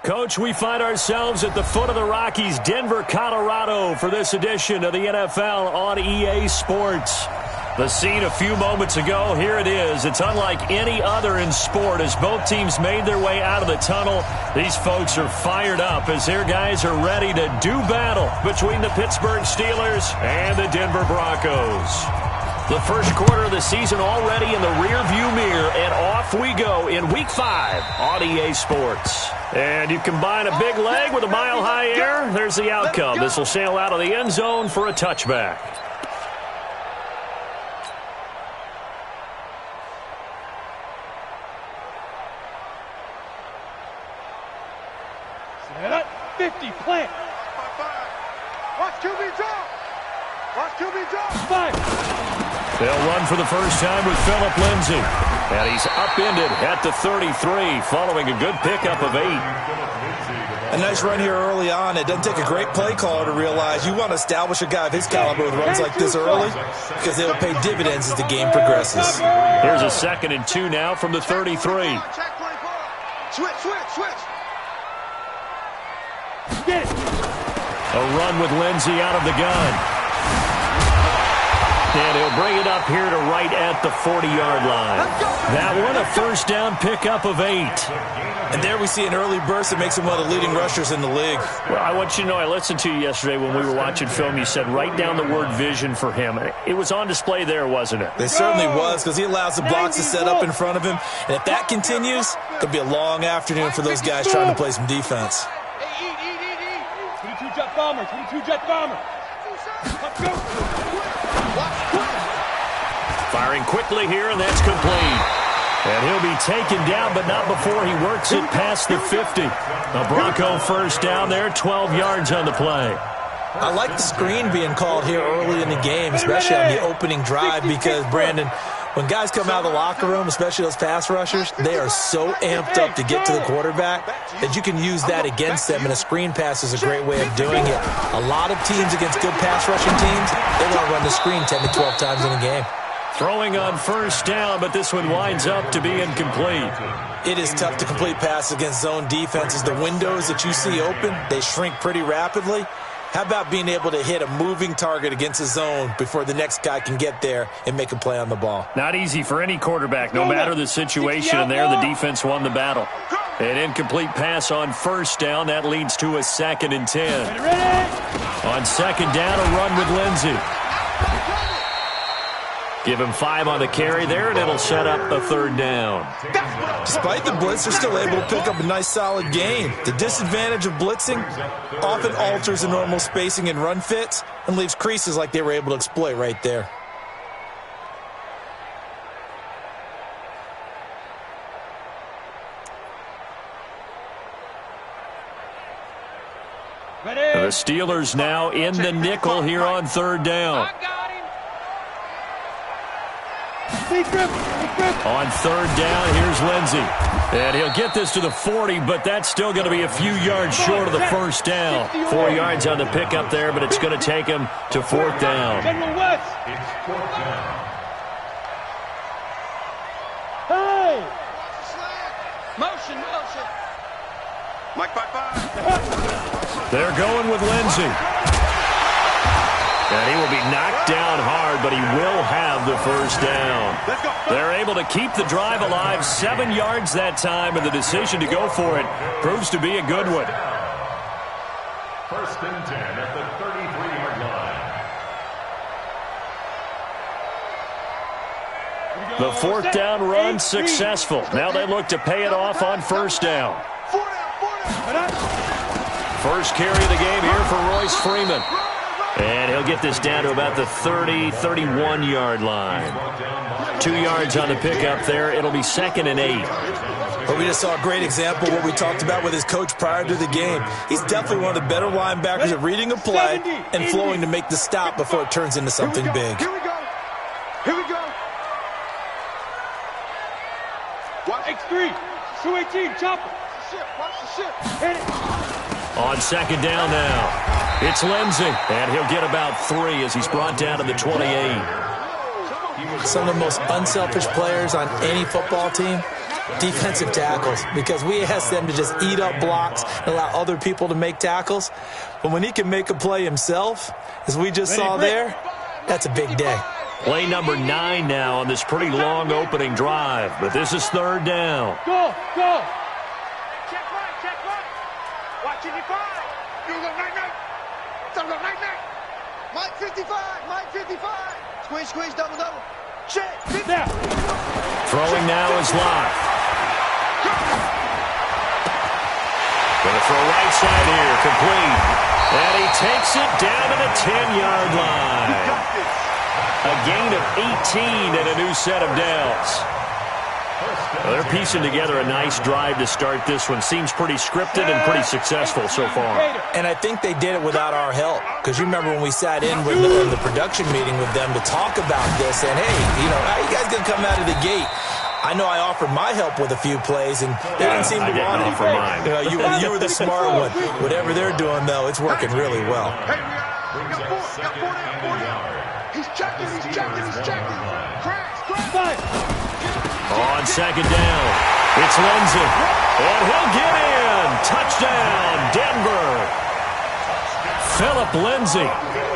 Coach, we find ourselves at the foot of the Rockies, Denver, Colorado, for this edition of the NFL on EA Sports. The scene a few moments ago, here it is. It's unlike any other in sport as both teams made their way out of the tunnel. These folks are fired up as their guys are ready to do battle between the Pittsburgh Steelers and the Denver Broncos. The first quarter of the season already in the rear-view mirror, and off we go in Week 5 on EA Sports. And you combine a big leg with a mile-high air, there's the outcome. This will sail out of the end zone for a touchback. Set up, 50, plant. Watch QB drop. Watch QB drop. 5. They'll run for the first time with Phillip Lindsay. And he's upended at the 33 following a good pickup of 8. A nice run here early on. It doesn't take a great play caller to realize you want to establish a guy of his caliber with runs like this early because they will pay dividends as the game progresses. Here's a 2nd and 2 now from the 33. Switch. Get it. A run with Lindsay out of the gun. And he'll bring it up here to right at the 40-yard line. That one, a first down pickup of 8. And there we see an early burst that makes him one of the leading rushers in the league. Well, I want you to know, I listened to you yesterday when we were watching film. You said write down the word vision for him. It was on display there, wasn't it? It certainly was, because he allows the blocks to set up in front of him. And if that continues, it could be a long afternoon for those guys trying to play some defense. 22 jet bomber, 22 jet bomber. Let's go. Firing quickly here, and that's complete. And he'll be taken down, but not before he works it past the 50. A Bronco first down there, 12 yards on the play. I like the screen being called here early in the game, especially on the opening drive, because, Brandon, when guys come out of the locker room, especially those pass rushers, they are so amped up to get to the quarterback that you can use that against them, and a screen pass is a great way of doing it. A lot of teams against good pass rushing teams, they want to run the screen 10 to 12 times in a game. Throwing on first down, but this one winds up to be incomplete. It is tough to complete passes against zone defenses. The windows that you see open, they shrink pretty rapidly. How about being able to hit a moving target against a zone before the next guy can get there and make a play on the ball? Not easy for any quarterback, no matter the situation, and there the defense won the battle. An incomplete pass on first down. That leads to a 2nd and 10. On 2nd down, a run with Lindsay. Give him 5 on the carry there, and it'll set up a 3rd down. Despite the blitz, they're still able to pick up a nice, solid gain. The disadvantage of blitzing often alters the normal spacing and run fits and leaves creases like they were able to exploit right there. The Steelers now in the nickel here on 3rd down. On 3rd down, here's Lindsay. And he'll get this to the 40, but that's still going to be a few yards short of the first down. 4 yards on the pickup there, but it's going to take him to 4th down. Hey! Motion. Mike, bye. They're going with Lindsay. And he will be knocked down hard, but he will have the first down. They're able to keep the drive alive, 7 yards that time, and the decision to go for it proves to be a good one. 1st and 10 at the 33-yard line. The 4th down run successful. Now they look to pay it off on first down. First carry of the game here for Royce Freeman. And he'll get this down to about the 30, 31-yard line. 2 yards on the pickup there. It'll be 2nd and 8. But we just saw a great example of what we talked about with his coach prior to the game. He's definitely one of the better linebackers at reading a play and flowing to make the stop before it turns into something big. Here we go. X3, 218, chopper. Watch the ship. Hit it. On 2nd down now, it's Lindsay, and he'll get about 3 as he's brought down to the 28. Some of the most unselfish players on any football team Defensive tackles, because we ask them to just eat up blocks and allow other people to make tackles. But when he can make a play himself, as we just saw there, that's a big day. Play number 9 now on this pretty long opening drive, but this is third down. Go, go. Check right. Watch it, 5. Do the night. Mike 55. Squish, double. Check. Now. Throwing now is Locke. Going to throw right side here, complete. And he takes it down to the 10-yard line. A gain of 18 and a new set of downs. Well, they're piecing together a nice drive to start this one. Seems pretty scripted and pretty successful so far. And I think they did it without our help. Because you remember when we sat in with the production meeting with them to talk about this. And, hey, how you guys going to come out of the gate? I know I offered my help with a few plays, and they didn't seem to want it. You were the smart one. Whatever they're doing, though, it's working really well. Hey, got 40. He's checking. Crash. On second down, it's Lindsay. And he'll get in. Touchdown, Denver. Philip Lindsay,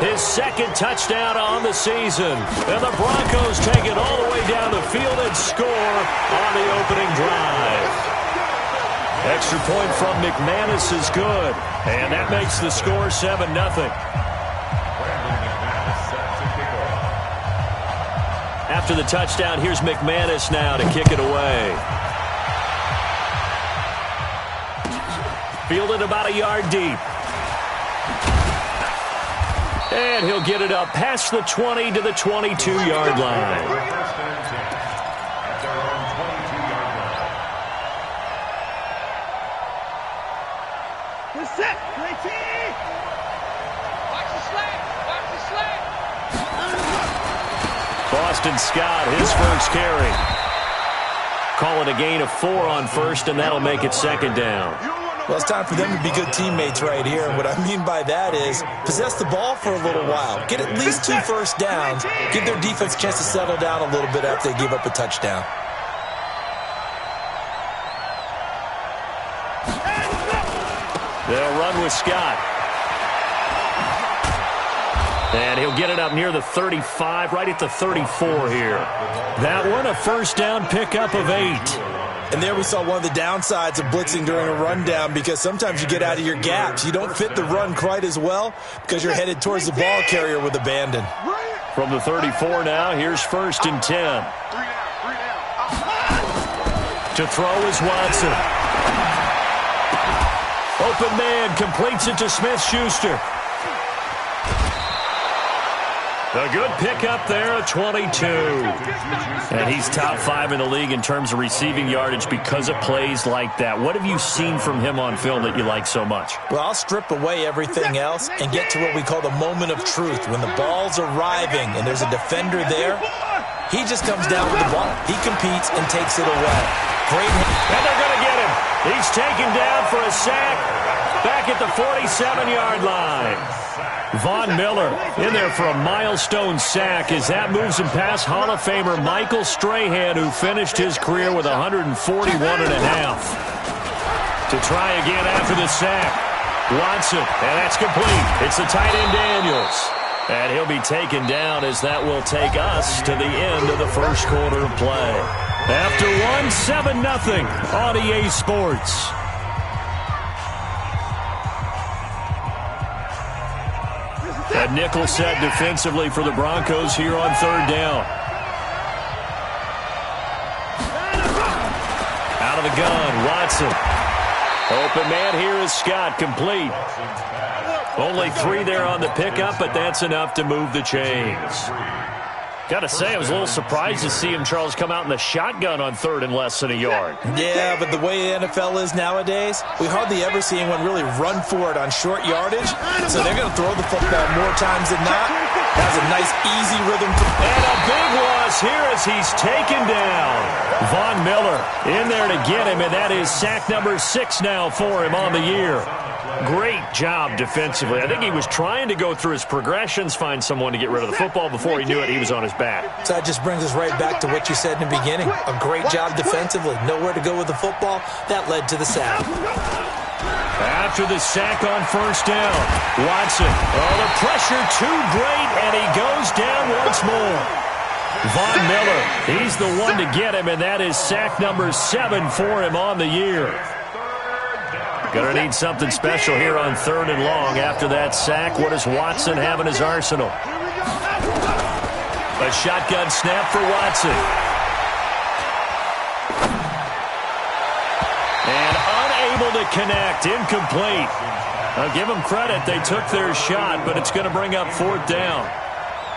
his second touchdown on the season. And the Broncos take it all the way down the field and score on the opening drive. Extra point from McManus is good. And that makes the score 7-0. After the touchdown, here's McManus now to kick it away. Fielded about a yard deep. And he'll get it up past the 20 to the 22-yard line. Set. Watch the slant. Boston Scott, his first carry. Call it a gain of 4 on first, and that'll make it second down. Well, it's time for them to be good teammates right here. And what I mean by that is possess the ball for a little while. Get at least 2 first downs. Give their defense a chance to settle down a little bit after they give up a touchdown. They'll run with Scott. And he'll get it up near the 35, right at the 34 here. That one, a first down pickup of 8. And there we saw one of the downsides of blitzing during a rundown, because sometimes you get out of your gaps. You don't fit the run quite as well because you're headed towards the ball carrier with abandon. From the 34 now, here's first and 10. To throw is Watson. Open man, completes it to Smith-Schuster. A good pickup there, a 22. And he's top 5 in the league in terms of receiving yardage because of plays like that. What have you seen from him on film that you like so much? Well, I'll strip away everything else and get to what we call the moment of truth. When the ball's arriving and there's a defender there, he just comes down with the ball. He competes and takes it away. Great. And they're going to get him. He's taken down for a sack back at the 47-yard line. Von Miller in there for a milestone sack as that moves him past Hall of Famer Michael Strahan, who finished his career with 141.5. To try again after the sack. Watson, and that's complete. It's the tight end Daniels. And he'll be taken down as that will take us to the end of the first quarter of play. After one, 7-0 on EA Sports. A nickel set defensively for the Broncos here on third down. Out of the gun, Watson. Open man here is Scott, complete. Only 3 there on the pickup, but that's enough to move the chains. Got to say, I was a little surprised to see him, Charles, come out in the shotgun on third and less than a yard. Yeah, but the way the NFL is nowadays, we hardly ever see anyone really run for it on short yardage. So they're going to throw the football more times than not. That's a nice, easy rhythm. And a big loss here as he's taken down. Von Miller in there to get him, and that is sack number 6 now for him on the year. Great job defensively. I think he was trying to go through his progressions, find someone to get rid of the football. Before he knew it, he was on his back. So that just brings us right back to what you said in the beginning. A great job defensively. Nowhere to go with the football. That led to the sack. After the sack on first down, Watson. Oh, the pressure too great, and he goes down once more. Von Miller, he's the one to get him, and that is sack number 7 for him on the year. Going to need something special here on 3rd and long. After that sack, what does Watson have in his arsenal? A shotgun snap for Watson. And unable to connect. Incomplete. I'll give them credit. They took their shot, but it's going to bring up 4th down.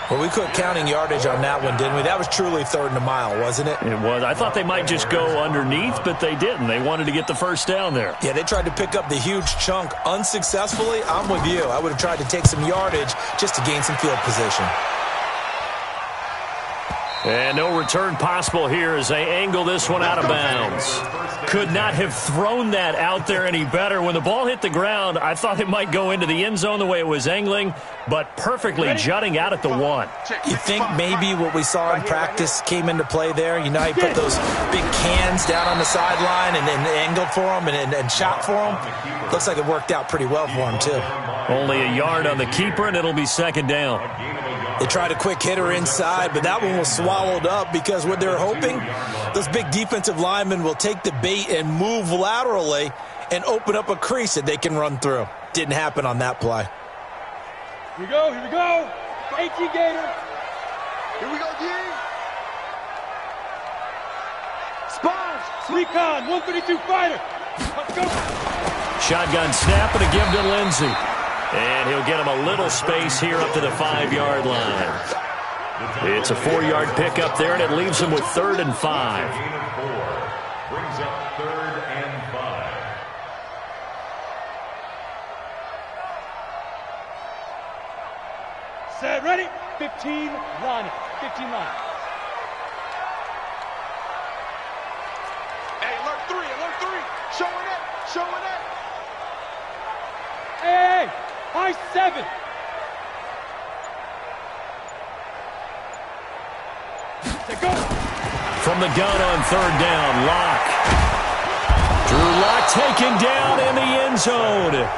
Well, we quit counting yardage on that one, didn't we? That was truly 3rd and a mile, wasn't it? It was. I thought they might just go underneath, but they didn't. They wanted to get the first down there. Yeah, they tried to pick up the huge chunk unsuccessfully. I'm with you. I would have tried to take some yardage just to gain some field position. And no return possible here as they angle this one out of bounds. Could not have thrown that out there any better. When the ball hit the ground, I thought it might go into the end zone the way it was angling, but perfectly jutting out at the 1. You think maybe what we saw in practice came into play there? You know how you put those big cans down on the sideline and angled for them and shot for them? Looks like it worked out pretty well for him, too. Only a yard on the keeper, and it'll be 2nd down. They tried a quick hitter inside, but that one was swallowed up because what they're hoping, those big defensive linemen will take the bait and move laterally and open up a crease that they can run through. Didn't happen on that play. Here we go, here we go. 18 Gator. Here we go, G. Sponge. Recon, 132 fighter. Let's go. Shotgun snap and a give to Lindsey. And he'll get him a little space here up to the 5-yard line. It's a 4-yard pickup there, and it leaves him with 3rd and 5. Brings up 3rd and 5. Set, ready? 15, line. 15 line. Hey, alert 3, alert 3. Showing it, showing it. Hey, high 7. Go. From the gun on 3rd down, Locke. Drew Lock taken down in the end zone.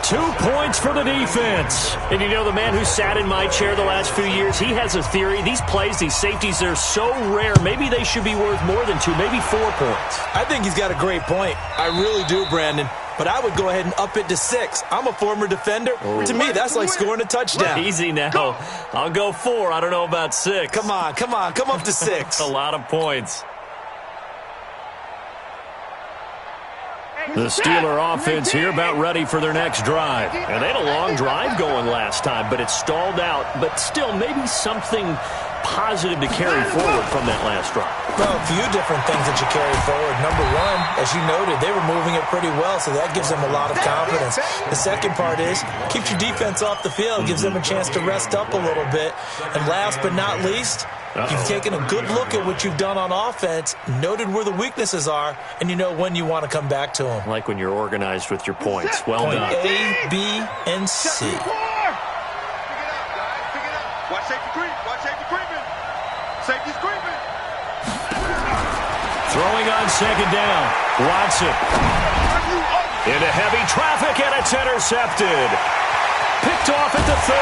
2 points for the defense. And you know, the man who sat in my chair the last few years, he has a theory. These plays, these safeties, they're so rare. Maybe they should be worth more than 2, maybe 4 points. I think he's got a great point. I really do, Brandon. But I would go ahead and up it to 6. I'm a former defender. To me, that's like scoring a touchdown. Easy now. I'll go 4. I don't know about 6. Come on. Come up to 6. A lot of points. The Steeler offense here about ready for their next drive. And they had a long drive going last time, but it stalled out. But still, maybe something positive to carry forward from that last drive. Well, a few different things that you carry forward. Number one, as you noted, they were moving it pretty well, so that gives them a lot of confidence. The second part is, keeps your defense off the field, gives them a chance to rest up a little bit. And last but not least, you've taken a good look at what you've done on offense, noted where the weaknesses are, and you know when you want to come back to them. Like when you're organized with your points. Well done. Point A, B, and C. Watch safety creep. Watch safety creeping. Safety's creeping. Throwing on 2nd down. Watson. Into heavy traffic, and it's intercepted. Picked off at the 30.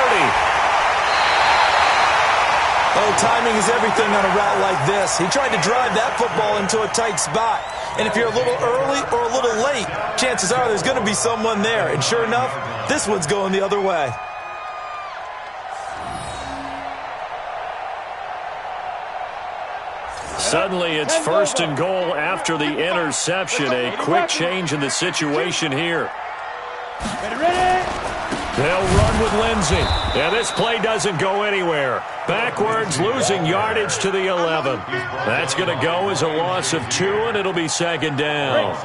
Oh, timing is everything on a route like this. He tried to drive that football into a tight spot. And if you're a little early or a little late, chances are there's going to be someone there. And sure enough, this one's going the other way. Suddenly, it's 1st and goal after the interception. A quick change in the situation here. Ready? They'll run with Lindsey. And this play doesn't go anywhere. Backwards, losing yardage to the 11. That's going to go as a loss of 2, and it'll be 2nd down.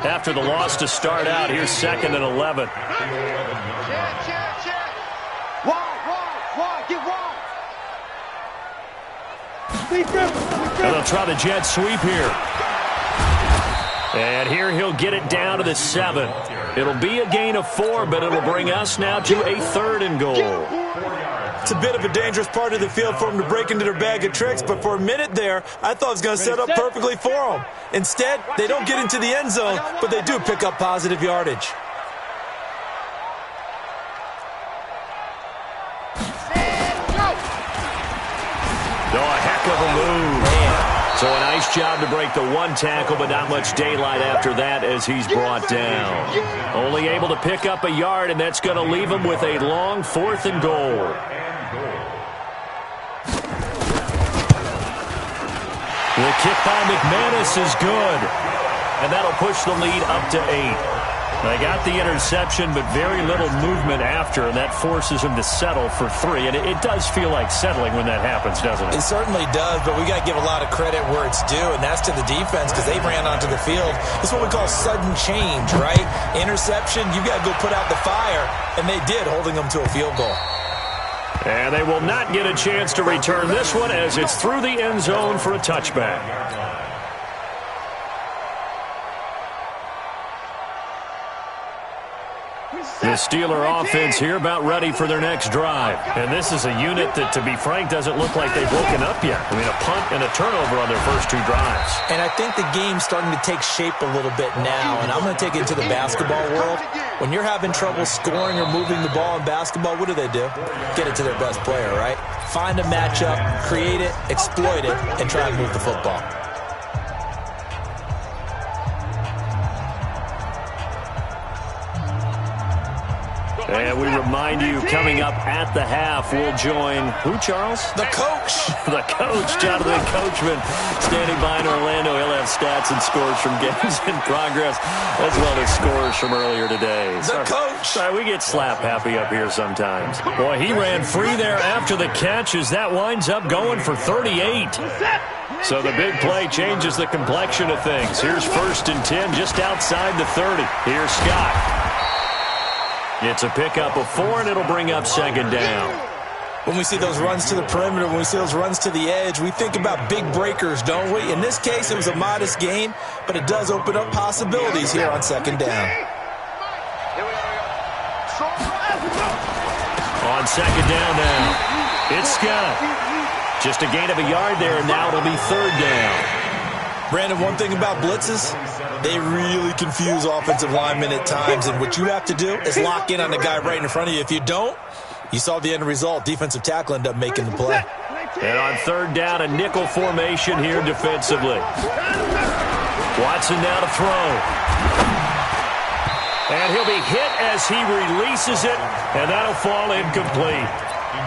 After the loss to start out, here's 2nd and 11. Check. Wide, get wide. And they'll try the jet sweep here. And here he'll get it down to the 7. It'll be a gain of 4, but it'll bring us now to a 3rd and goal. It's a bit of a dangerous part of the field for them to break into their bag of tricks, but for a minute there, I thought it was going to set up perfectly for them. Instead, they don't get into the end zone, but they do pick up positive yardage. Oh, a heck of a move. Man. So a nice job to break the 1 tackle, but not much daylight after that as he's brought down. Only able to pick up a yard, and that's going to leave him with a long 4th and goal. The kick by McManus is good, and that'll push the lead up to 8. They got the interception, but very little movement after, and that forces him to settle for 3. And it does feel like settling when that happens, doesn't it? It certainly does, but we got to give a lot of credit where it's due, and that's to the defense because they ran onto the field. It's what we call sudden change, right? Interception, you got to go put out the fire, and they did, holding them to a field goal. And they will not get a chance to return this one as it's through the end zone for a touchback. The Steeler offense here about ready for their next drive. And this is a unit that, to be frank, doesn't look like they've woken up yet. I mean, a punt and a turnover on their first 2 drives. And I think the game's starting to take shape a little bit now, and I'm going to take it into the basketball world. When you're having trouble scoring or moving the ball in basketball, what do? Get it to their best player, right? Find a matchup, create it, exploit it, and try and move the football. And we remind you, coming up at the half, we'll join who, Charles? The coach. The coach, Jonathan Coachman, standing by in Orlando. He'll have stats and scores from games in progress, as well as scores from earlier today. The coach. Sorry, we get slap happy up here sometimes. Boy, he ran free there after the catch as that winds up going for 38. So the big play changes the complexion of things. Here's 1st and 10 just outside the 30. Here's Scott. It's a pickup of 4, and it'll bring up 2nd down. When we see those runs to the perimeter, when we see those runs to the edge, we think about big breakers, don't we? In this case, it was a modest gain, but it does open up possibilities here on 2nd down. On 2nd down now, it's Scott. Just a gain of a yard there, and now it'll be 3rd down. Brandon, one thing about blitzes, they really confuse offensive linemen at times, and what you have to do is lock in on the guy right in front of you. If you don't, you saw the end result. Defensive tackle ended up making the play. And on 3rd down, a nickel formation here defensively. Watson now to throw. And he'll be hit as he releases it, and that'll fall incomplete.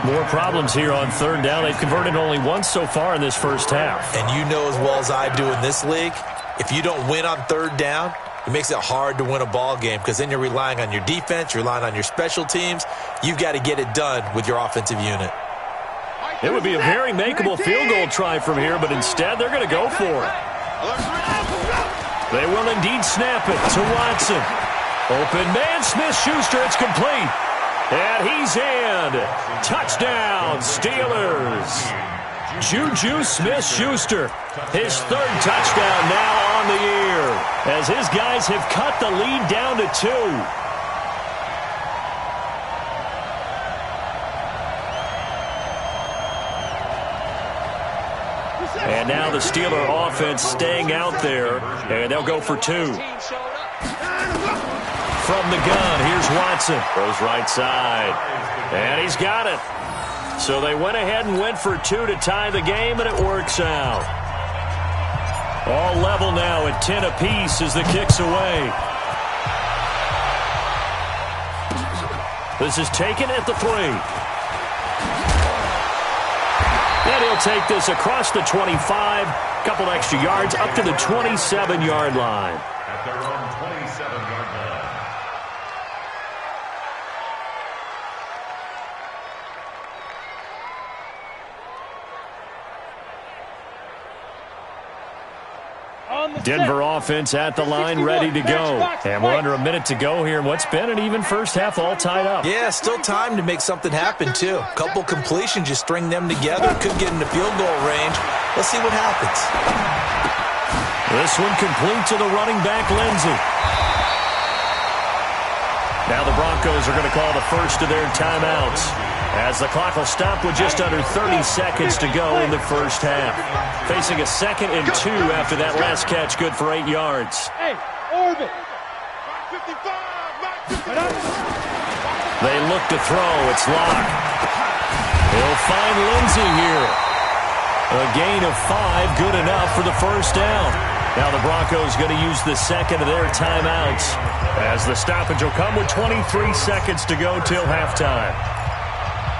More problems here on 3rd down. They've converted only once so far in this first half. And you know as well as I do in this league, if you don't win on 3rd down, it makes it hard to win a ball game because then you're relying on your defense, you're relying on your special teams. You've got to get it done with your offensive unit. It would be a very makeable field goal try from here, but instead they're going to go for it. They will indeed snap it to Watson. Open man, Smith-Schuster, it's complete. And he's in. Touchdown, Steelers. Juju Smith-Schuster, his 3rd touchdown now on the year, as his guys have cut the lead down to 2. And now the Steeler offense staying out there, and they'll go for 2. From the gun, here's Watson. Goes right side. And he's got it. So they went ahead and went for 2 to tie the game, and it works out. All level now at 10 apiece as the kick's away. This is taken at the 3. And he'll take this across the 25. Couple extra yards up to the 27-yard line. At their own 27-yard line. Denver offense at the line, ready to go. And we're under a minute to go here in what's been an even first half, all tied up. Yeah, still time to make something happen, too. A couple completions, just string them together. Could get into field goal range. Let's see what happens. This one complete to the running back, Lindsey. Now the Broncos are going to call the first of their timeouts, as the clock will stop with just under 30 seconds to go in the first half. Facing a 2nd and 2 after that last catch, good for 8 yards. Hey, orbit. They look to throw. It's locked. He'll find Lindsey here. A gain of 5, good enough for the first down. Now the Broncos going to use the second of their timeouts, as the stoppage will come with 23 seconds to go till halftime.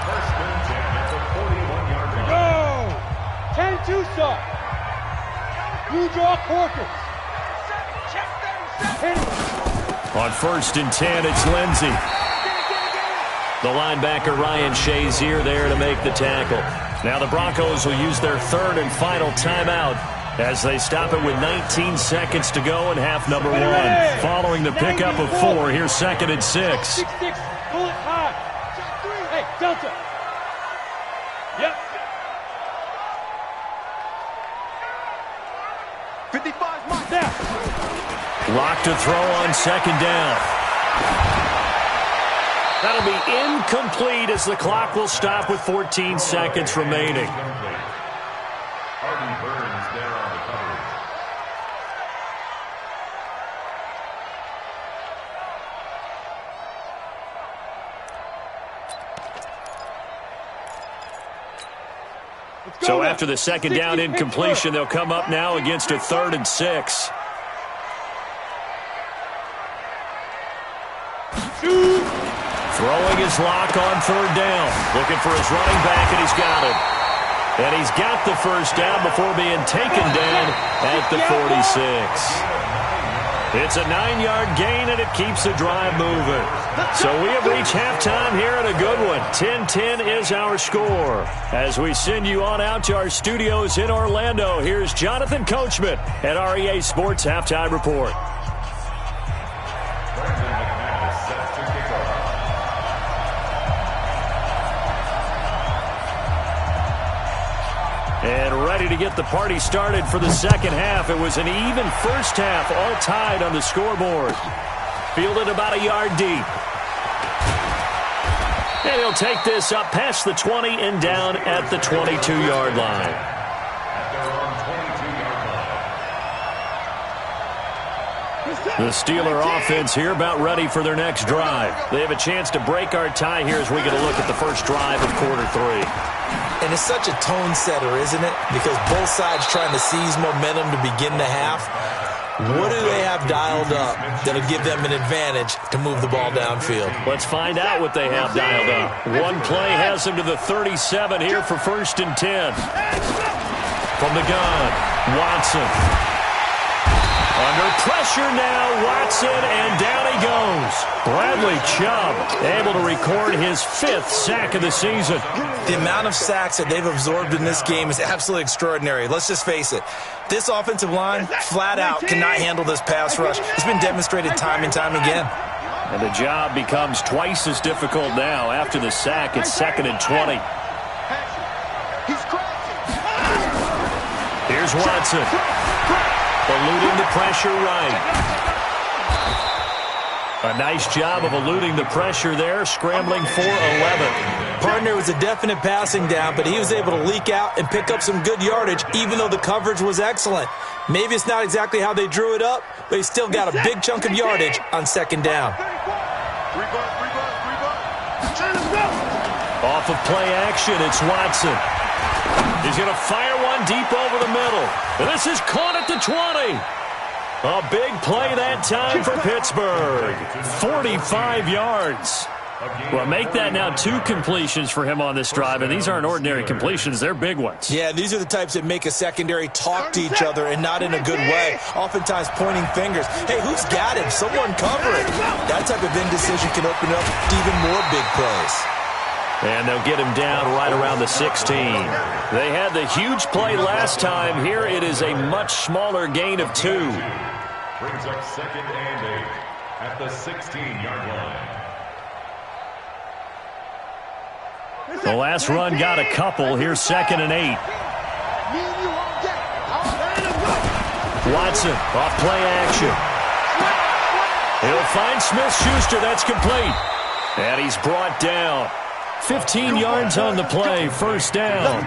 First and 10 at the 41-yard line. Go! 10-2 stop. Blue draw Corkins. Hit it. On 1st and 10, it's Lindsey. The linebacker Ryan Shazier there to make the tackle. Now the Broncos will use their 3rd and final timeout, as they stop it with 19 seconds to go in half number 1. Following the pickup of 4, here's 2nd and 6. 6-6. Pull it high. Hey, Delta. Yep. 55 mark. Now. Lock to throw on 2nd down. That'll be incomplete as the clock will stop with 14 seconds remaining. Arden Burns there on the coverage. So after the 2nd down incompletion, they'll come up now against a 3rd and 6. Throwing his lock on 3rd down. Looking for his running back, and he's got it. And he's got the first down before being taken down at the 46. It's a 9-yard gain, and it keeps the drive moving. So we have reached halftime here at a good one. 10-10 is our score. As we send you on out to our studios in Orlando, here's Jonathan Coachman at our EA Sports Halftime Report. And ready to get the party started for the 2nd half. It was an even first half, all tied on the scoreboard. Fielded about a yard deep. And he'll take this up past the 20 and down at the 22-yard line. At their own 22-yard line. The Steeler offense here about ready for their next drive. They have a chance to break our tie here as we get a look at the first drive of quarter 3. And it's such a tone setter, isn't it? Because both sides trying to seize momentum to begin the half. What do they have dialed up that'll give them an advantage to move the ball downfield? Let's find out what they have dialed up. One play has them to the 37 here for 1st and 10. From the gun, Watson. Under pressure now, Watson, and down he goes. Bradley Chubb able to record his 5th sack of the season. The amount of sacks that they've absorbed in this game is absolutely extraordinary. Let's just face it. This offensive line, flat out, cannot handle this pass rush. It's been demonstrated time and time again. And the job becomes twice as difficult now. After the sack, it's 2nd and 20. Here's Watson. Eluding the pressure right. A nice job of eluding the pressure there, scrambling for 11. Partner was a definite passing down, but he was able to leak out and pick up some good yardage, even though the coverage was excellent. Maybe it's not exactly how they drew it up, but he still got a big chunk of yardage on 2nd down. Off of play action, it's Watson. He's going to fire one deep over the middle. This is caught at the 20. A big play that time for Pittsburgh. 45 yards. Well, make that now 2 completions for him on this drive, and these aren't ordinary completions. They're big ones. Yeah, these are the types that make a secondary talk to each other, and not in a good way. Oftentimes pointing fingers. Hey, who's got him? Someone cover it. That type of indecision can open up to even more big plays. And they'll get him down right around the 16. They had the huge play last time. Here it is a much smaller gain of 2. Brings up 2nd and 8 at the 16-yard line. The last run got a couple. Here's 2nd and 8. Watson off play action. He'll find Smith-Schuster. That's complete. And he's brought down. 15 yards on the play. First down.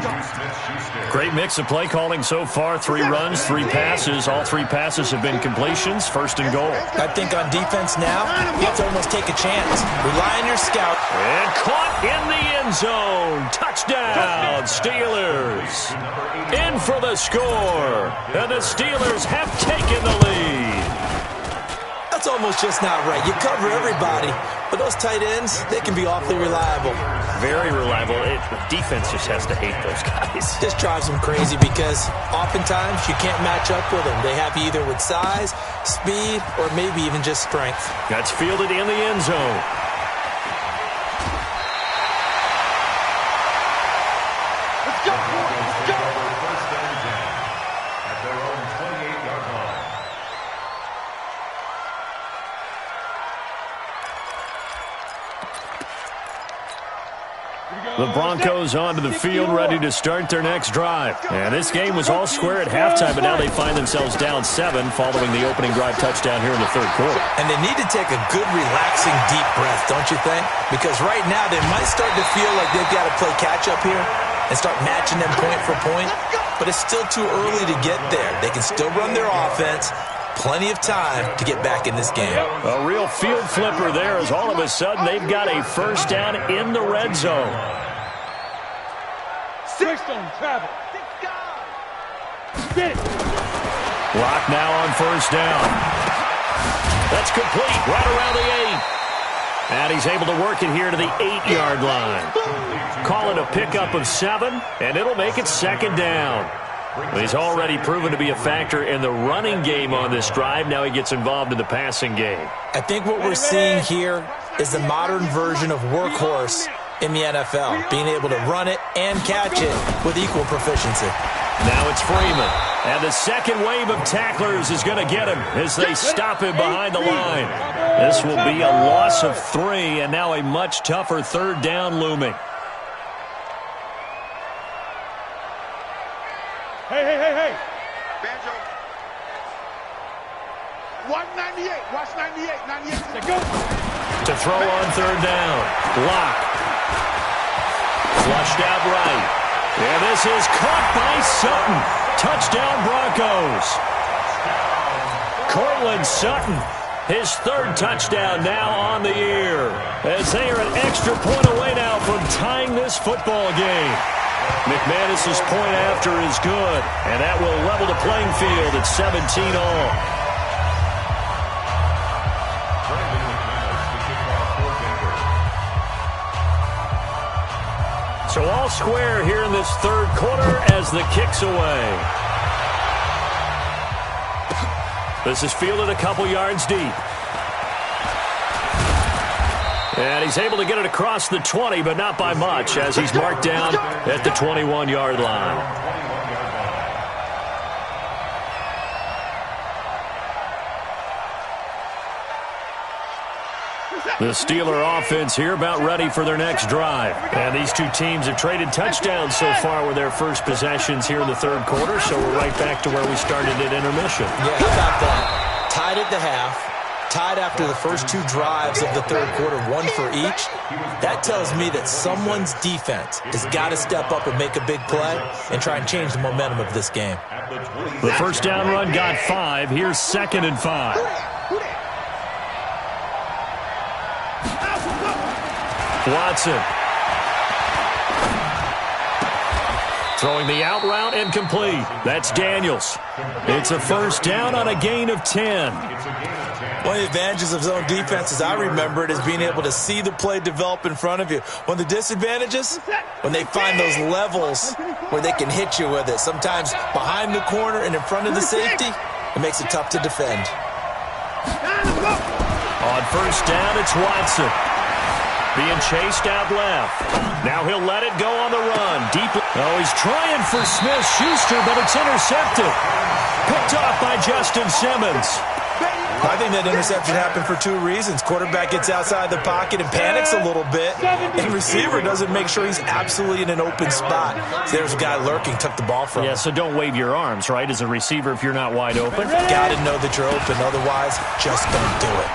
Great mix of play calling so far. 3 runs, 3 passes. All 3 passes have been completions. First and goal. I think on defense now, you have to almost take a chance. Rely on your scout. And caught in the end zone. Touchdown, Steelers. In for the score. And the Steelers have taken the lead. That's almost just not right. You cover everybody, but those tight ends, they can be awfully reliable. Very reliable. Defense just has to hate those guys. This drives them crazy because oftentimes you can't match up with them. They have you either with size, speed, or maybe even just strength. That's fielded in the end zone. Let's go, let's go. First and 10 at their own 28-yard line. The Broncos onto the field, ready to start their next drive. And this game was all square at halftime, but now they find themselves down 7 following the opening drive touchdown here in the third quarter. And they need to take a good, relaxing, deep breath, don't you think? Because right now they might start to feel like they've got to play catch-up here and start matching them point for point. But it's still too early to get there. They can still run their offense. Plenty of time to get back in this game. A real field flipper there as all of a sudden they've got a first down in the red zone. Twist on travel. Spin. Lock now on first down. That's complete right around the 8. And he's able to work it here to the 8-yard line. Call it a pickup of 7, and it'll make it second down. He's already proven to be a factor in the running game on this drive. Now he gets involved in the passing game. I think what we're seeing here is the modern version of workhorse in the NFL, being able to run it and catch it with equal proficiency. Now it's Freeman, and the second wave of tacklers is going to get him as they stop him behind the line. This will be a loss of 3, and now a much tougher third down looming. Hey. Banjo. Watch 98. Watch 98. 98. Go. To throw on third down. Block. Flushed out right. And this is caught by Sutton. Touchdown Broncos. Cortland Sutton, his 3rd touchdown now on the year, as they are an extra point away now from tying this football game. McManus's point after is good, and that will level the playing field at 17 all. So all square here in this third quarter as the kick's away. This is fielded a couple yards deep. And he's able to get it across the 20, but not by much, as he's marked down at the 21-yard line. The Steeler offense here about ready for their next drive. And these two teams have traded touchdowns so far with their first possessions here in the third quarter, so we're right back to where we started at intermission. Yeah, how about that? Tied at the half. Tied after the first 2 drives of the third quarter, 1 for each. That tells me that someone's defense has got to step up and make a big play and try and change the momentum of this game. The first down run got 5. Here's 2nd and 5. Watson. Throwing the out route and complete. That's Daniels. It's a first down on a gain of 10. One of the advantages of zone defense, as I remember it, is being able to see the play develop in front of you. One of the disadvantages, when they find those levels where they can hit you with it. Sometimes behind the corner and in front of the safety, it makes it tough to defend. On first down, it's Watson. Being chased out left. Now he'll let it go on the run. Deep. Oh, he's trying for Smith-Schuster, but it's intercepted. Picked off by Justin Simmons. I think that interception happened for two reasons. Quarterback gets outside the pocket and panics a little bit, and receiver doesn't make sure he's absolutely in an open spot. So there's a guy lurking, took the ball from him. Yeah, so don't wave your arms, right, as a receiver if you're not wide open. Got to know that you're open, otherwise just don't do it.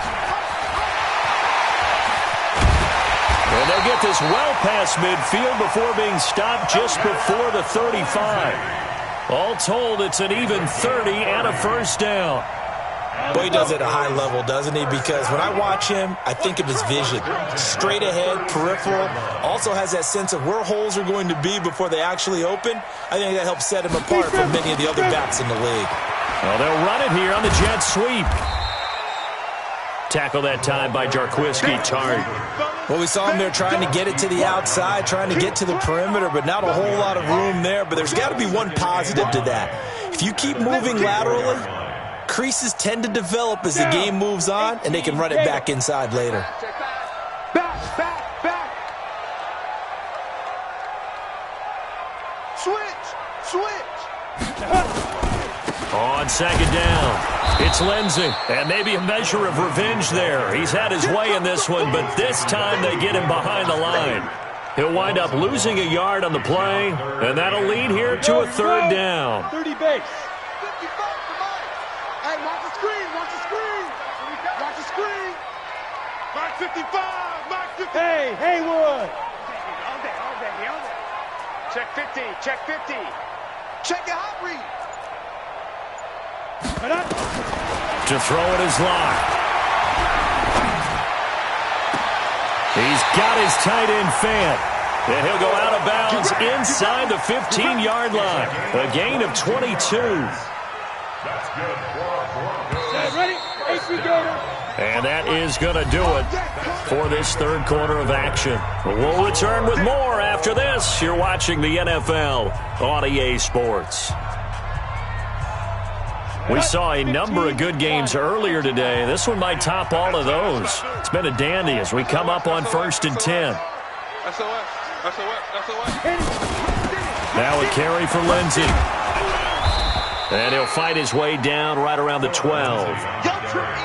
And they'll get this well past midfield before being stopped just before the 35. All told, it's an even 30 and a first down. Boy, he does it at a high level, doesn't he? Because when I watch him, I think of his vision. Straight ahead, peripheral. Also has that sense of where holes are going to be before they actually open. I think that helps set him apart from many of the other backs in the league. Well, they'll run it here on the jet sweep. Tackle that time by Jarquiski Tart. Well, we saw him there trying to get it to the outside, trying to get to the perimeter, but not a whole lot of room there. But there's got to be one positive to that. If you keep moving laterally, creases tend to develop as the game moves on, and they can run it back inside later. Back. Switch. On second down, it's Lindsey, and maybe a measure of revenge there. He's had his way in this one, but this time they get him behind the line. He'll wind up losing a yard on the play, and that'll lead here to a third down. 30 base. Hey, watch the screen. Watch the screen. Mark 55. Mark 50. Hey, Haywood. All day. Check 50. Check your hot read. To throw it is Locke. He's got his tight end Fant. And he'll go out of bounds inside the 15-yard line. A gain of 22. That's good. Ready? And that is going to do it for this third quarter of action. We'll return with more after this. You're watching the NFL on EA Sports. We saw a number of good games earlier today. This one might top all of those. It's been a dandy as we come up on 1st and 10. Now a carry for Lindsey. And he'll fight his way down right around the 12.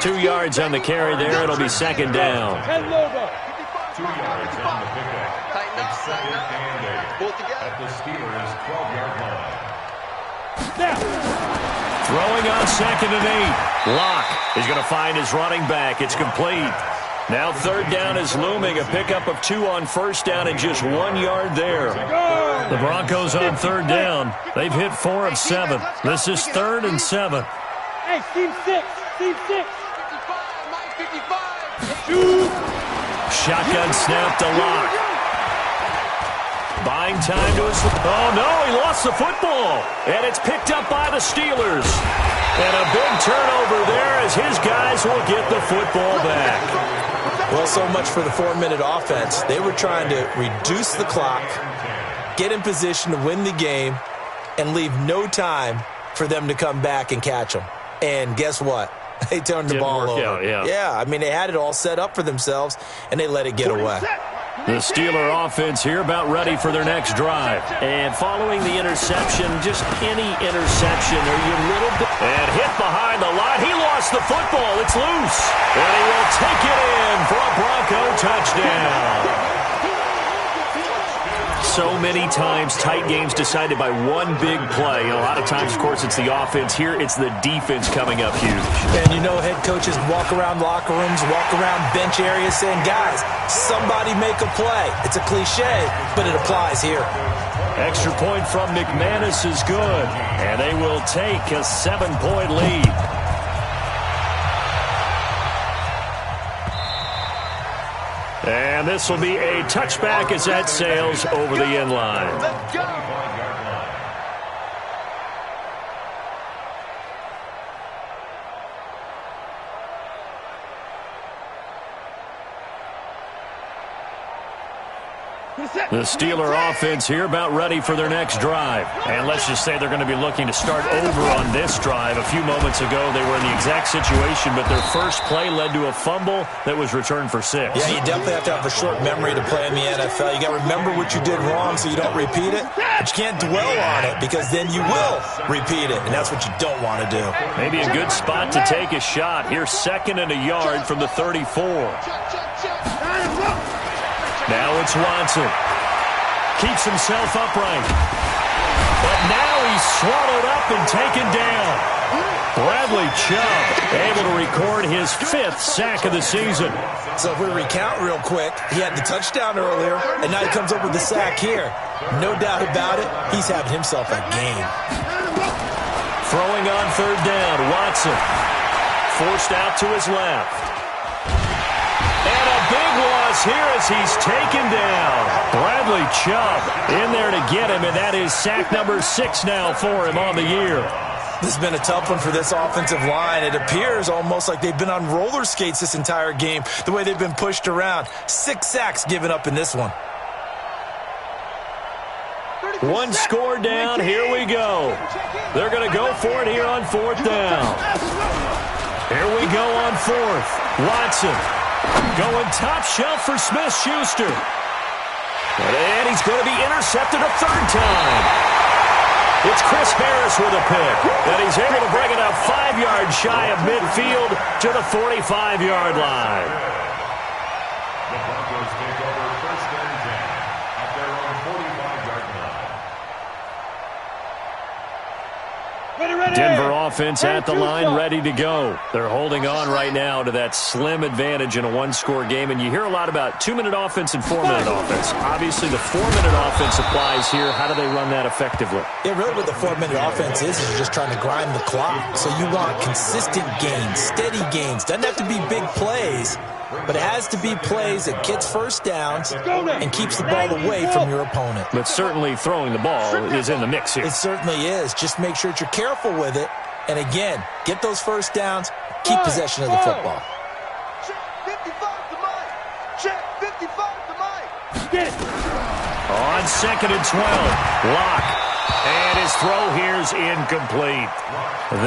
2 yards on the carry there. It'll be second down. 2 yards on the pickup. It's second and 8 at the Steelers' 12-yard line. Throwing on second and 8. Locke is going to find his running back. It's complete. Now third down is looming. A pickup of 2 on first down and just 1 yard there. The Broncos on third down. They've hit 4 of 7. This is 3rd and 7. Hey, team 6. 55. Shotgun snap to Locke. Buying time to his... Oh, no, he lost the football. And it's picked up by the Steelers. And a big turnover there as his guys will get the football back. Well, so much for the 4-minute offense. They were trying to reduce the clock, get in position to win the game, and leave no time for them to come back and catch them. And guess what? They turned the ball over. Yeah, I mean, they had it all set up for themselves, and they let it get away. The Steeler offense here about ready for their next drive. And following the interception, just any interception, are you a little bit... And hit behind the line. He lost the football. It's loose. And he will take it in for a Bronco touchdown. So many times, tight games decided by one big play. A lot of times, of course, it's the offense. Here, it's the defense coming up huge. And you know, head coaches walk around locker rooms, walk around bench areas saying, guys, somebody make a play. It's a cliche, but it applies here. Extra point from McManus is good. And they will take a 7-point lead. And this will be a touchback as that sails over the end line. Let's go. The Steeler offense here about ready for their next drive. And let's just say they're going to be looking to start over on this drive. A few moments ago, they were in the exact situation, but their first play led to a fumble that was returned for 6. Yeah, you definitely have to have a short memory to play in the NFL. You got to remember what you did wrong so you don't repeat it. But you can't dwell on it because then you will repeat it, and that's what you don't want to do. Maybe a good spot to take a shot. Here's 2nd and a yard from the 34. Now it's Watson. Keeps himself upright. But now he's swallowed up and taken down. Bradley Chubb able to record his 5th sack of the season. So if we recount real quick, he had the touchdown earlier, and now he comes up with the sack here. No doubt about it, he's having himself a game. Throwing on 3rd down, Watson. Forced out to his left. And a big loss here as he's taken down. Bradley Chubb in there to get him, and that is sack number 6 now for him on the year. This has been a tough one for this offensive line. It appears almost like they've been on roller skates this entire game, the way they've been pushed around. 6 sacks given up in this one. One score down, here we go. They're going to go for it here on 4th down. Here we go on 4th. Watson going top shelf for Smith-Schuster. And he's going to be intercepted a 3rd time. It's Chris Harris with a pick. And he's able to bring it up 5 yards shy of midfield to the 45-yard line. The Broncos take over 1st and 10 at their own 45-yard line. Denver offense at the line, ready to go. They're holding on right now to that slim advantage in a 1-score game. And you hear a lot about 2-minute offense and 4-minute offense. Obviously, the 4-minute offense applies here. How do they run that effectively? Yeah, really what the 4-minute offense is you're just trying to grind the clock. So you want consistent gains, steady gains. Doesn't have to be big plays, but it has to be plays that gets first downs and keeps the ball away from your opponent. But certainly throwing the ball is in the mix here. It certainly is. Just make sure that you're careful with it. And again, get those first downs, keep possession of the football. Check 55 to Mike. Check 55 to Mike. Get it. On 2nd and 12, Locke. And his throw here is incomplete.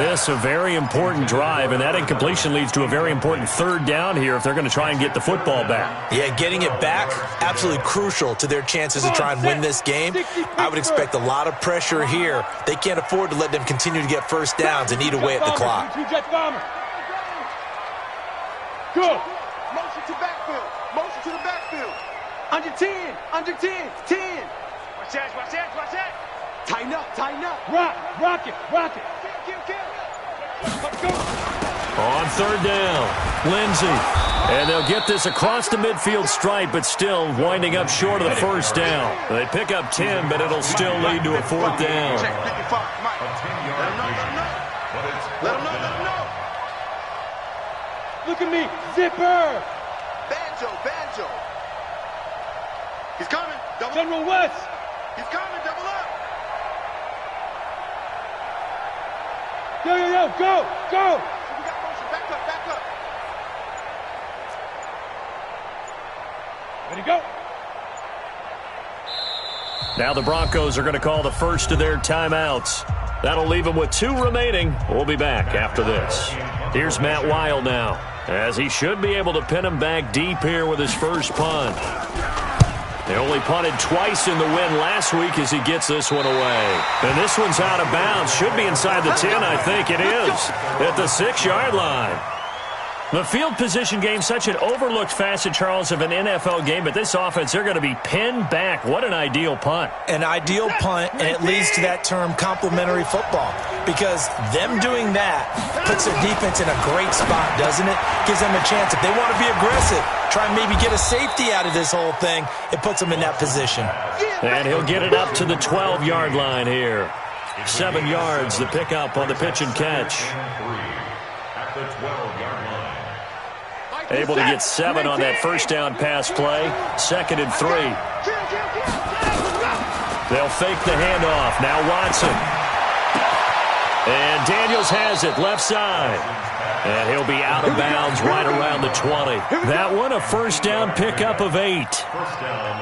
This a very important drive, and that incompletion leads to a very important 3rd down here if they're going to try and get the football back. Yeah, getting it back, absolutely crucial to their chances to try and win this game. I would expect a lot of pressure here. They can't afford to let them continue to get first downs and eat away at the clock. Good. Motion to backfield. Motion to the backfield. Under 10. Under 10. 10. Watch that. Watch that. Watch that. Tighten up. Tighten up. Rock it. Rock it. Kill. On 3rd down, Lindsey. And they'll get this across the midfield stripe, but still winding up short of the 1st down. They pick up 10, but it'll still lead to a 4th down. Check 55. Mike. Let him know. Let him know. Look at me. Zipper. Banjo. He's coming. Double General up. West. He's coming. Double up. Yo. Go. We got motion. Back up. Ready to go. Now the Broncos are going to call the first of their timeouts. That'll leave them with 2 remaining. We'll be back after this. Here's Matt Wild now, as he should be able to pin him back deep here with his first punt. They only punted twice in the win last week as he gets this one away. And this one's out of bounds. Should be inside the 10, I think it is, at the 6-yard line. The field position game, such an overlooked facet, Charles, of an NFL game, but this offense, they're going to be pinned back. What an ideal punt. An ideal punt, and it leads to that term complementary football, because them doing that puts their defense in a great spot, doesn't it? Gives them a chance. If they want to be aggressive, try and maybe get a safety out of this whole thing, it puts them in that position. And he'll get it up to the 12-yard line here. 7 yards, the pickup on the pitch and catch. At the 12-yard line. Able to get 7 on that first down pass play. 2nd and 3. They'll fake the handoff. Now Watson. And Daniels has it left side. And he'll be out of bounds right around the 20. That one, a first down pickup of 8.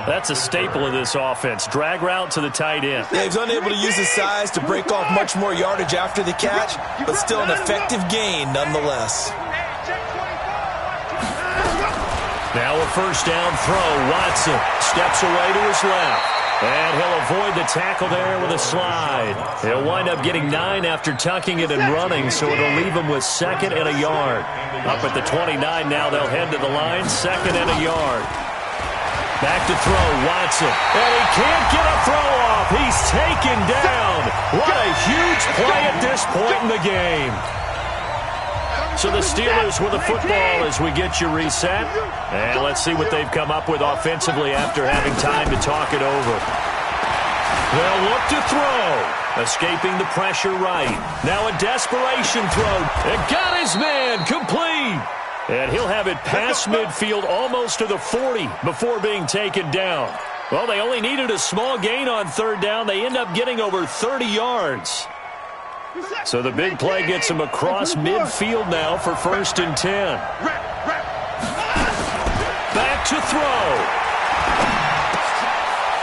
That's a staple of this offense. Drag route to the tight end. Yeah, he's unable to use his size to break off much more yardage after the catch, but still an effective gain nonetheless. Now a first down throw. Watson steps away to his left. And he'll avoid the tackle there with a slide. He'll wind up getting 9 after tucking it and running, so it'll leave him with 2nd and a yard. Up at the 29 now, they'll head to the line, 2nd and a yard. Back to throw, Watson. And he can't get a throw off. He's taken down. What a huge play at this point in the game. So the Steelers with the football as we get you reset. And let's see what they've come up with offensively after having time to talk it over. They'll look to throw. Escaping the pressure right. Now a desperation throw. It got his man complete. And he'll have it past midfield almost to the 40 before being taken down. Well, they only needed a small gain on 3rd down. They end up getting over 30 yards. So the big play gets him across midfield now for 1st and 10. Back to throw.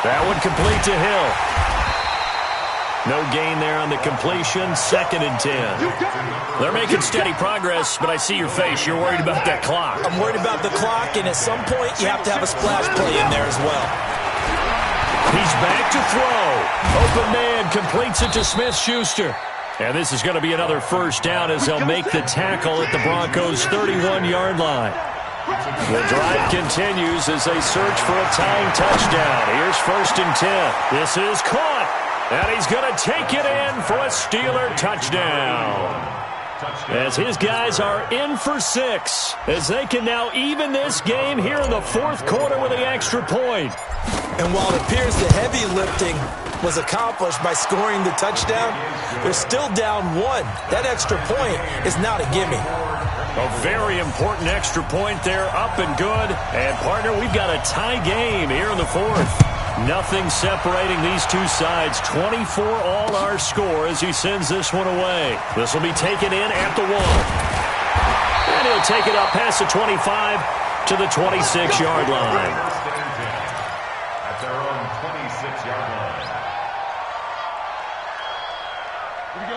That one complete to Hill. No gain there on the completion. 2nd and 10. They're making steady progress, but I see your face. You're worried about that clock. I'm worried about the clock, and at some point you have to have a splash play in there as well. He's back to throw. Open man completes it to Smith-Schuster. And this is going to be another first down as they'll make the tackle at the Broncos' 31-yard line. The drive continues as they search for a tying touchdown. Here's 1st and 10. This is caught. And he's going to take it in for a Steeler touchdown. As his guys are in for 6. As they can now even this game here in the 4th quarter with the extra point. And while it appears the heavy lifting was accomplished by scoring the touchdown, they're still down 1. That extra point is not a gimme. A very important extra point there, up and good. And, partner, we've got a tie game here in the 4th. Nothing separating these two sides. 24 all our score as he sends this one away. This will be taken in at the 1. And he'll take it up past the 25 to the 26-yard line. At their own 26-yard line.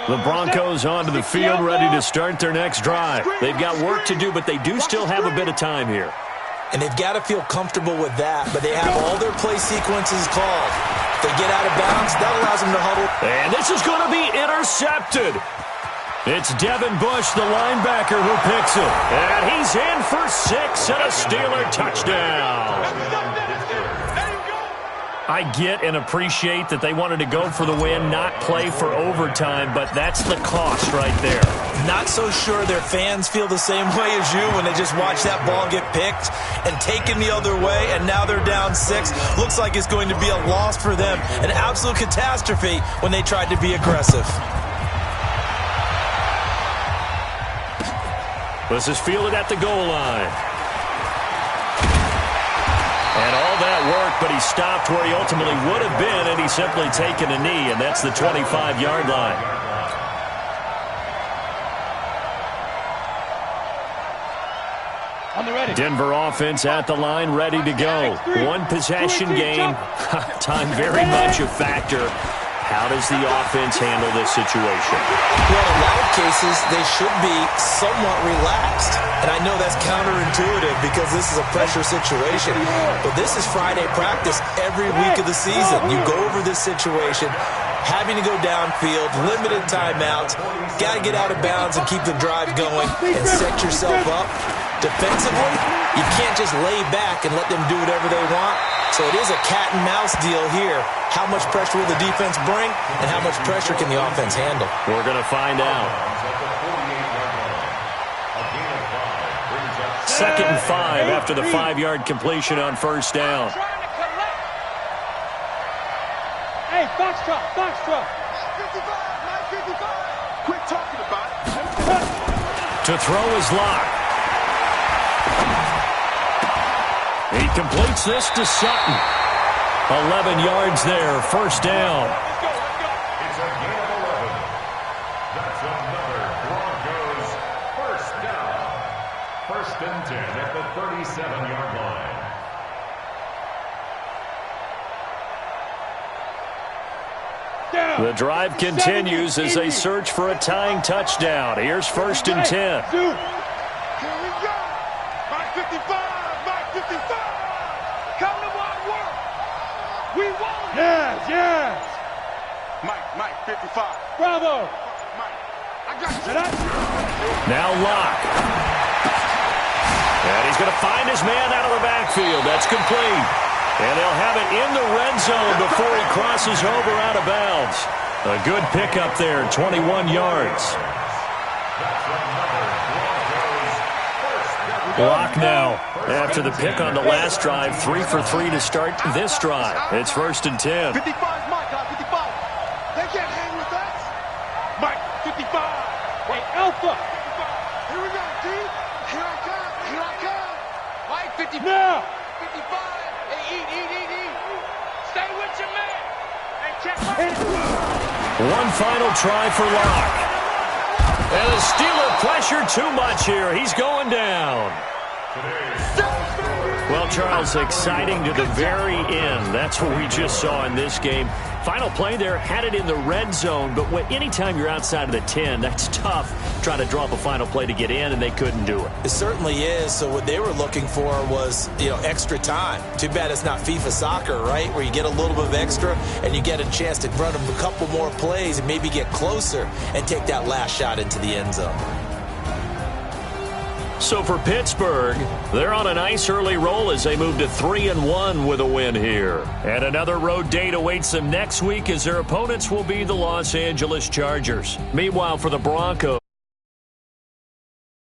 The Broncos onto the field, ready to start their next drive. They've got work to do, but they do still have a bit of time here. And they've got to feel comfortable with that, but they have all their play sequences called. If they get out of bounds, that allows them to huddle. And this is going to be intercepted. It's Devin Bush, the linebacker, who picks it. And he's in for 6 and a Steeler touchdown. I get and appreciate that they wanted to go for the win, not play for overtime, but that's the cost right there. Not so sure their fans feel the same way as you when they just watch that ball get picked and taken the other way, and now they're down 6. Looks like it's going to be a loss for them, an absolute catastrophe when they tried to be aggressive. This is fielded at the goal line. And all that work, but he stopped where he ultimately would have been, and he's simply taken a knee, and that's the 25-yard line. Denver offense at the line, ready to go. One possession game. Time very much a factor. How does the offense handle this situation? Well, in a lot of cases, they should be somewhat relaxed. And I know that's counterintuitive because this is a pressure situation. But this is Friday practice every week of the season. You go over this situation, having to go downfield, limited timeouts, got to get out of bounds and keep the drive going and set yourself up. Defensively, you can't just lay back and let them do whatever they want. So it is a cat-and-mouse deal here. How much pressure will the defense bring, and how much pressure can the offense handle? We're going to find out. 2nd and 5 after the 5-yard completion on 1st down. Hey, box truck, box truck. 55. Quit talking about it. To throw is locked. He completes this to Sutton. 11 yards there, 1st down. It's a gain of 11. That's another Broncos first down. First First and 10 at the 37-yard line. The drive continues as they search for a tying touchdown. Here's first and 10. Here we go. Mike 55. Mike 55. Come to my work. We won. Yes. Mike 55. Bravo. Mike, I got you. Now Locke. And he's going to find his man out of the backfield. That's complete. And they'll have it in the red zone before he crosses over out of bounds. A good pickup there, 21 yards. Locke now, after the pick on the last drive, 3 for 3 to start this drive. It's first and 10. 55 is my guy, 55. They can't hang with us. Mike 55. Wait, Alpha. 55. Here we go, D. Here I come. Here I come. Mike 55. Now. 55. Eat. Stay with your man. Hey, check One final try for Locke. And the Steeler pressure too much here. He's going down. Well, Charles, exciting to the very end. That's what we just saw in this game. Final play there, had it in the red zone, but anytime you're outside of the 10, that's tough trying to draw up a final play to get in, and they couldn't do it. It certainly is. So what they were looking for was, extra time. Too bad it's not FIFA soccer, right, where you get a little bit of extra and you get a chance to run a couple more plays and maybe get closer and take that last shot into the end zone. So for Pittsburgh, they're on a nice early roll as they move to 3-1 with a win here. And another road date awaits them next week as their opponents will be the Los Angeles Chargers. Meanwhile, for the Broncos,